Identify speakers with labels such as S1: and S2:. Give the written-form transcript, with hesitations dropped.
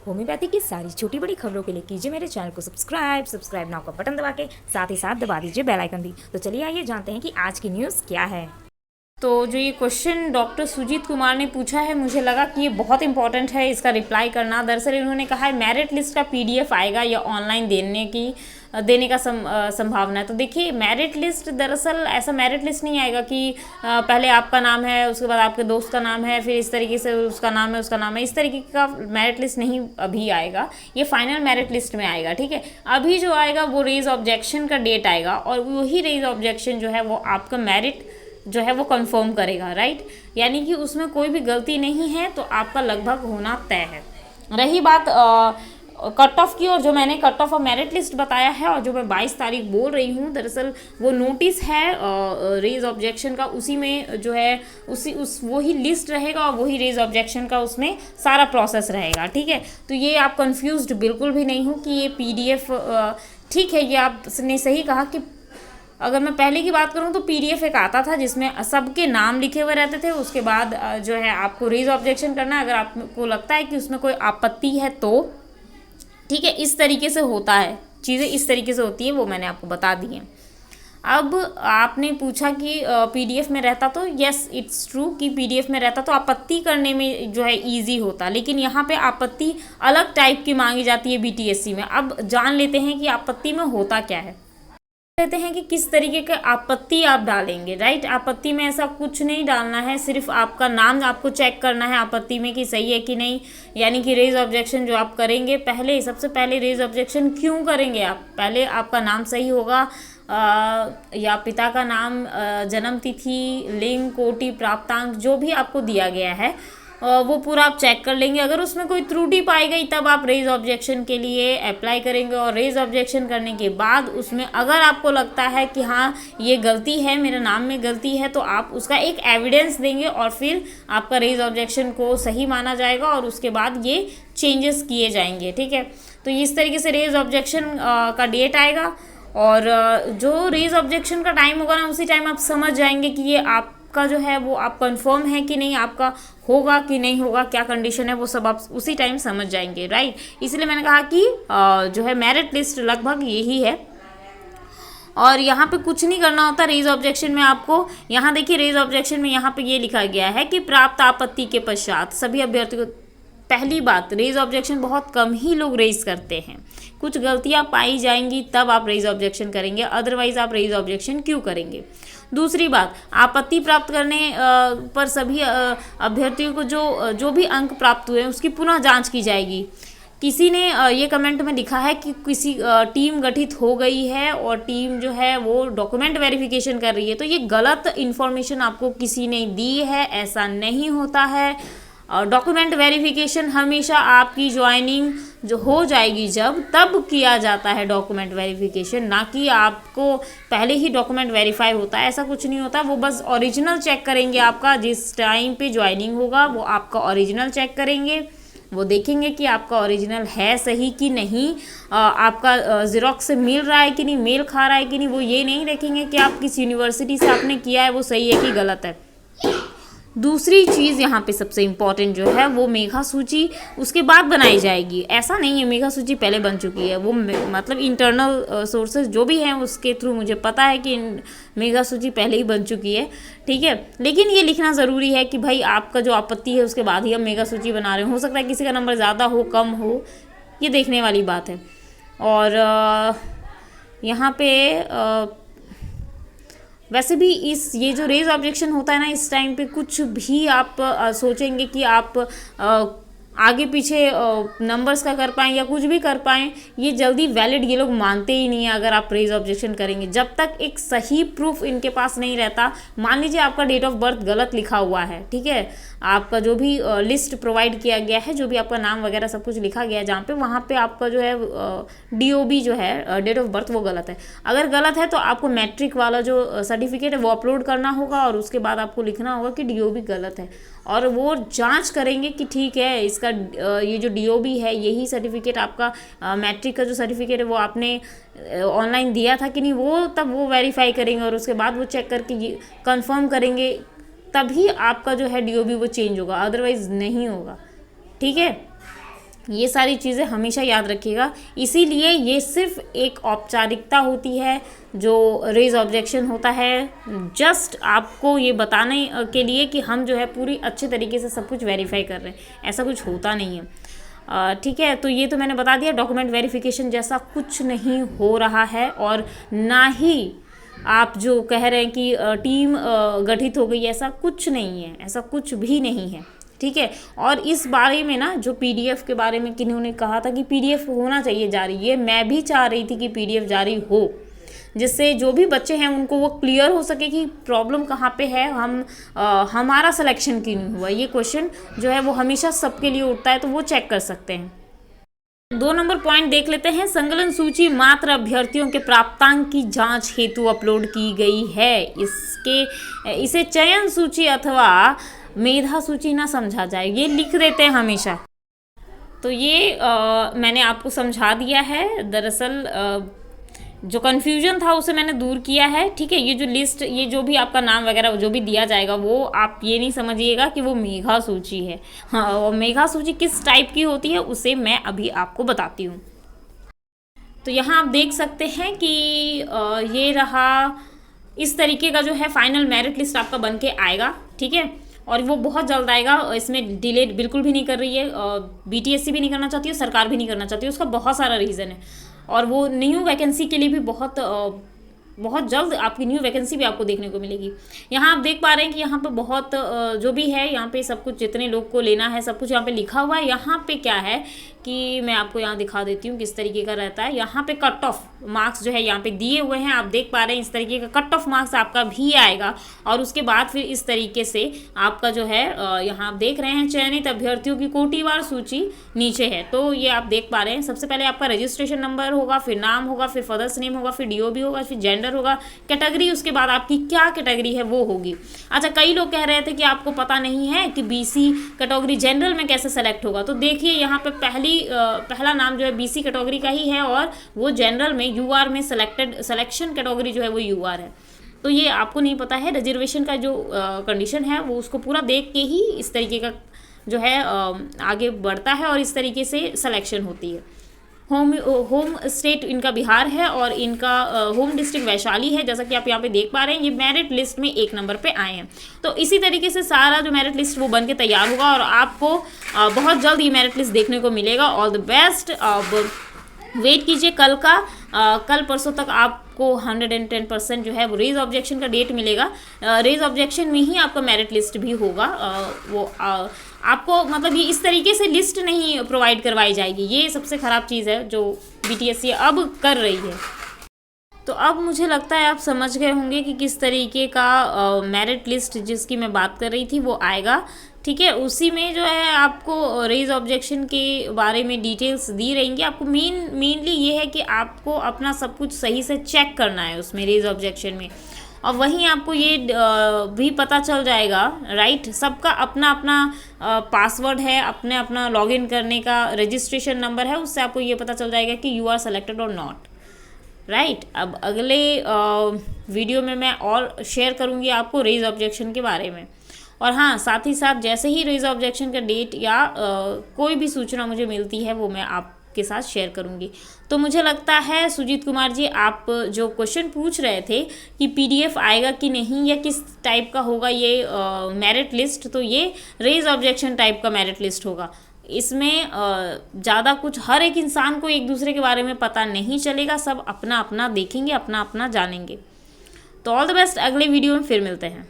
S1: Homeopathy की सारी छोटी बड़ी खबरों के लिए कीजिए मेरे चैनल को सब्सक्राइब नाउ का बटन दबा के साथ ही साथ दबा दीजिए बेल आइकन भी। तो चलिए आइए जानते हैं कि आज की न्यूज़ क्या है।
S2: तो जो ये क्वेश्चन डॉक्टर सुजीत कुमार ने पूछा है, मुझे लगा कि ये बहुत इंपॉर्टेंट है इसका रिप्लाई करना। दरअसल इन्होंने कहा है मेरिट लिस्ट का पीडीएफ आएगा या ऑनलाइन देने का संभावना है। तो देखिए, मेरिट लिस्ट दरअसल ऐसा मेरिट लिस्ट नहीं आएगा कि पहले आपका नाम है, उसके बाद आपके दोस्त का नाम है, फिर इस तरीके से उसका नाम है, इस तरीके का मेरिट लिस्ट नहीं अभी आएगा। ये फाइनल मेरिट लिस्ट में आएगा, ठीक है। अभी जो आएगा वो रेज ऑब्जेक्शन का डेट आएगा और वही रेज ऑब्जेक्शन जो है वो आपका मेरिट जो है वो कंफर्म करेगा, राइट। यानी कि उसमें कोई भी गलती नहीं है तो आपका लगभग होना तय है। रही बात कट ऑफ की, और जो मैंने कट ऑफ और मेरिट लिस्ट बताया है और जो मैं 22 तारीख बोल रही हूँ, दरअसल वो नोटिस है रेज ऑब्जेक्शन का, उसी में जो है वही लिस्ट रहेगा और वही रेज ऑब्जेक्शन का उसमें सारा प्रोसेस रहेगा, ठीक है। तो ये आप कंफ्यूज्ड बिल्कुल भी नहीं हो कि ये पीडीएफ ठीक है। ये आपने सही कहा कि अगर मैं पहले की बात करूं तो पीडीएफ एक आता था जिसमें सबके नाम लिखे हुए रहते थे। उसके बाद जो है आपको रेज ऑब्जेक्शन करना है। अगर आपको लगता है कि उसमें कोई आपत्ति है तो ठीक है, इस तरीके से होता है, चीज़ें इस तरीके से होती हैं, वो मैंने आपको बता दी हैं। अब आपने पूछा कि पीडीएफ में रहता तो यस इट्स ट्रू कि पीडीएफ में रहता तो आपत्ति करने में जो है इजी होता, लेकिन यहाँ पे आपत्ति अलग टाइप की मांगी जाती है बीटीएससी में। अब जान लेते हैं कि आपत्ति में होता क्या है, कहते हैं कि किस तरीके का आपत्ति आप डालेंगे, राइट। आपत्ति में ऐसा कुछ नहीं डालना है, सिर्फ आपका नाम आपको चेक करना है आपत्ति में कि सही है कि नहीं। यानी कि रेज ऑब्जेक्शन जो आप करेंगे, सबसे पहले रेज ऑब्जेक्शन क्यों करेंगे आप, पहले आपका नाम सही होगा या पिता का नाम, जन्म तिथि, लिंग, कोटि, प्राप्तांक जो भी आपको दिया गया है वो पूरा आप चेक कर लेंगे। अगर उसमें कोई त्रुटि पाई गई तब आप रेज ऑब्जेक्शन के लिए अप्लाई करेंगे, और रेज ऑब्जेक्शन करने के बाद उसमें अगर आपको लगता है कि हाँ ये गलती है, मेरे नाम में गलती है, तो आप उसका एक एविडेंस देंगे और फिर आपका रेज ऑब्जेक्शन को सही माना जाएगा और उसके बाद ये चेंजेस किए जाएंगे, ठीक है। तो इस तरीके से रेज ऑब्जेक्शन का डेट आएगा और जो रेज ऑब्जेक्शन का टाइम होगा ना, उसी टाइम आप समझ जाएंगे कि ये आपका जो है वो आप कंफर्म है कि नहीं, आपका होगा कि नहीं होगा, क्या कंडीशन है, वो सब आप उसी टाइम समझ जाएंगे, राइट। इसलिए मैंने कहा कि जो है मेरिट लिस्ट लगभग यही है और यहाँ पे कुछ नहीं करना होता रेज ऑब्जेक्शन में आपको। यहाँ देखिए, रेज ऑब्जेक्शन में यहाँ पे ये लिखा गया है कि प्राप्त आपत्ति के पश्चात सभी अभ्यर्थियों को, पहली बात, रेज ऑब्जेक्शन बहुत कम ही लोग रेज करते हैं, कुछ गलतियां पाई जाएंगी तब आप रेज ऑब्जेक्शन करेंगे, अदरवाइज आप रेज ऑब्जेक्शन क्यों करेंगे। दूसरी बात, आपत्ति प्राप्त करने पर सभी अभ्यर्थियों को जो भी अंक प्राप्त हुए उसकी पुनः जांच की जाएगी। किसी ने ये कमेंट में लिखा है कि किसी टीम गठित हो गई है और टीम जो है वो डॉक्यूमेंट वेरिफिकेशन कर रही है, तो ये गलत इन्फॉर्मेशन आपको किसी ने दी है, ऐसा नहीं होता है। डॉक्यूमेंट वेरिफिकेशन हमेशा आपकी ज्वाइनिंग जो हो जाएगी जब, तब किया जाता है डॉक्यूमेंट वेरिफिकेशन, ना कि आपको पहले ही डॉक्यूमेंट वेरीफाई होता है, ऐसा कुछ नहीं होता। वो बस ओरिजिनल चेक करेंगे आपका, जिस टाइम पे ज्वाइनिंग होगा वो आपका ओरिजिनल चेक करेंगे, वो देखेंगे कि आपका ओरिजिनल है सही कि नहीं, आपका ज़ेरॉक्स से मिल रहा है कि नहीं, मेल खा रहा है कि नहीं। वो ये नहीं देखेंगे कि आप किस यूनिवर्सिटी से आपने किया है वो सही है कि गलत है। दूसरी चीज़ यहाँ पे सबसे इम्पॉर्टेंट जो है वो मेघा सूची उसके बाद बनाई जाएगी। ऐसा नहीं है, मेघा सूची पहले बन चुकी है। वो मतलब इंटरनल सोर्सेज जो भी हैं उसके थ्रू मुझे पता है कि मेघा सूची पहले ही बन चुकी है, ठीक है। लेकिन ये लिखना ज़रूरी है कि भाई आपका जो आपत्ति है उसके बाद ही हम मेघा सूची बना रहे हैं। हो सकता है किसी का नंबर ज़्यादा हो, कम हो, ये देखने वाली बात है। और यहाँ पे वैसे भी ये जो रेज ऑब्जेक्शन होता है ना, इस टाइम पे कुछ भी आप सोचेंगे कि आप आगे पीछे नंबर्स का कर पाएँ या कुछ भी कर पाएँ, ये जल्दी वैलिड ये लोग मानते ही नहीं है अगर आप रेज ऑब्जेक्शन करेंगे। जब तक एक सही प्रूफ इनके पास नहीं रहता, मान लीजिए आपका डेट ऑफ बर्थ गलत लिखा हुआ है, ठीक है, आपका जो भी लिस्ट प्रोवाइड किया गया है, जो भी आपका नाम वगैरह सब कुछ लिखा गया है जहाँ पे, वहाँ पे आपका जो है डीओबी जो है डेट ऑफ बर्थ वो गलत है। अगर गलत है तो आपको मैट्रिक वाला जो सर्टिफिकेट है वो अपलोड करना होगा और उसके बाद आपको लिखना होगा कि डीओबी गलत है, और वो जांच करेंगे कि ठीक है इसका ये जो डीओबी है यही सर्टिफिकेट आपका मैट्रिक का जो सर्टिफिकेट है वो आपने ऑनलाइन दिया था कि नहीं, वो तब वो वेरीफाई करेंगे और उसके बाद वो चेक करके कंफर्म करेंगे, तभी आपका जो है डीओबी वो चेंज होगा, अदरवाइज नहीं होगा, ठीक है। ये सारी चीज़ें हमेशा याद रखिएगा। इसीलिए ये सिर्फ एक औपचारिकता होती है जो रेज ऑब्जेक्शन होता है, जस्ट आपको ये बताने के लिए कि हम जो है पूरी अच्छे तरीके से सब कुछ वेरीफाई कर रहे हैं, ऐसा कुछ होता नहीं है। ठीक है, तो ये तो मैंने बता दिया, डॉक्यूमेंट वेरिफिकेशन जैसा कुछ नहीं हो रहा है, और ना ही आप जो कह रहे हैं कि टीम गठित हो गई, ऐसा कुछ नहीं है, ऐसा कुछ भी नहीं है। ठीक है, और इस बारे में ना जो पीडीएफ के बारे में किन्होंने कहा था कि पीडीएफ होना चाहिए जारी, ये मैं भी चाह रही थी कि पीडीएफ जारी हो, जिससे जो भी बच्चे हैं उनको वो क्लियर हो सके कि प्रॉब्लम कहाँ पे है, हमारा सिलेक्शन क्यों नहीं हुआ। ये क्वेश्चन जो है वो हमेशा सबके लिए उठता है, तो वो चेक कर सकते हैं। 2 नंबर पॉइंट देख लेते हैं। संकलन सूची मात्र अभ्यर्थियों के प्राप्तांक की जांच हेतु अपलोड की गई है। इसे चयन सूची अथवा मेधा सूची ना समझा जाए, ये लिख देते हैं हमेशा। तो ये मैंने आपको समझा दिया है। दरअसल जो कन्फ्यूजन था उसे मैंने दूर किया है। ठीक है, ये जो लिस्ट, ये जो भी आपका नाम वगैरह जो भी दिया जाएगा, वो आप ये नहीं समझिएगा कि वो मेघा सूची है। हाँ, और मेघा सूची किस टाइप की होती है उसे मैं अभी आपको बताती हूँ। तो यहाँ आप देख सकते हैं कि ये रहा, इस तरीके का जो है फाइनल मेरिट लिस्ट आपका बन के आएगा। ठीक है, और वो बहुत जल्द आएगा, इसमें डिले बिल्कुल भी नहीं कर रही है, बीटीएससी भी नहीं करना चाहती है, सरकार भी नहीं करना चाहती है। उसका बहुत सारा रीज़न है, और वो न्यू वैकेंसी के लिए भी बहुत जल्द आपकी न्यू वैकेंसी भी आपको देखने को मिलेगी। यहाँ आप देख पा रहे हैं कि यहाँ पे बहुत जो भी है, यहाँ पे सब कुछ जितने लोग को लेना है सब कुछ यहाँ पे लिखा हुआ है। यहाँ पे क्या है कि मैं आपको यहाँ दिखा देती हूँ किस तरीके का रहता है। यहाँ पे कट ऑफ मार्क्स जो है यहाँ पे दिए हुए हैं, आप देख पा रहे हैं। इस तरीके का कट ऑफ मार्क्स आपका भी आएगा, और उसके बाद फिर इस तरीके से आपका जो है यहाँ आप देख रहे हैं चयनित अभ्यर्थियों की कोटिवार सूची नीचे है। तो ये आप देख पा रहे हैं, सबसे पहले आपका रजिस्ट्रेशन नंबर होगा, फिर नाम होगा, फिर फादर्स नेम होगा, फिर डीओबी होगा, फिर जेंडर होगा, कैटेगरी, उसके बाद आपकी क्या कैटेगरी है वो होगी। अच्छा, कई लोग कह रहे थे कि आपको पता नहीं है कि बीसी कैटेगरी जनरल में कैसे सेलेक्ट होगा। तो देखिए यहाँ पे पहला नाम जो है बीसी कैटेगरी का ही है, और वो जनरल में यूआर में सिलेक्शन कैटेगरी जो है वो यूआर है। तो ये आपको नहीं पता है, रिजर्वेशन का जो कंडीशन है वो उसको पूरा देख के ही इस तरीके का जो है आगे बढ़ता है, और इस तरीके से सिलेक्शन होती है। होम स्टेट इनका बिहार है, और इनका होम डिस्ट्रिक्ट वैशाली है, जैसा कि आप यहाँ पे देख पा रहे हैं। ये मेरिट लिस्ट में 1 नंबर पे आए हैं। तो इसी तरीके से सारा जो मेरिट लिस्ट वो बन के तैयार होगा, और आपको बहुत जल्द ये मेरिट लिस्ट देखने को मिलेगा। All the best. अब वेट कीजिए कल परसों तक आपको 110% जो है वो रेज ऑब्जेक्शन का डेट मिलेगा। रेज ऑब्जेक्शन में ही आपका मेरिट लिस्ट भी होगा। आपको मतलब ये इस तरीके से लिस्ट नहीं प्रोवाइड करवाई जाएगी। ये सबसे ख़राब चीज़ है जो बीटीएससी अब कर रही है। तो अब मुझे लगता है आप समझ गए होंगे कि किस तरीके का मेरिट लिस्ट जिसकी मैं बात कर रही थी वो आएगा। ठीक है, उसी में जो है आपको रेज ऑब्जेक्शन के बारे में डिटेल्स दी रहेंगी। आपको मेनली ये है कि आपको अपना सब कुछ सही से चेक करना है उसमें रेज ऑब्जेक्शन में, और वहीं आपको ये भी पता चल जाएगा, राइट। सबका अपना अपना पासवर्ड है, अपना लॉगिन करने का रजिस्ट्रेशन नंबर है, उससे आपको ये पता चल जाएगा कि यू आर सेलेक्टेड और नॉट, राइट। अब अगले वीडियो में मैं और शेयर करूँगी आपको रेज ऑब्जेक्शन के बारे में। और हाँ, साथ ही साथ जैसे ही रेज ऑब्जेक्शन का डेट या कोई भी सूचना मुझे मिलती है वो मैं आपके साथ शेयर करूँगी। तो मुझे लगता है सुजीत कुमार जी, आप जो क्वेश्चन पूछ रहे थे कि पीडीएफ आएगा कि नहीं या किस टाइप का होगा ये मेरिट लिस्ट, तो ये रेज ऑब्जेक्शन टाइप का मेरिट लिस्ट होगा। इसमें ज़्यादा कुछ हर एक इंसान को एक दूसरे के बारे में पता नहीं चलेगा, सब अपना अपना देखेंगे, अपना अपना जानेंगे। तो ऑल द बेस्ट, अगले वीडियो में फिर मिलते हैं।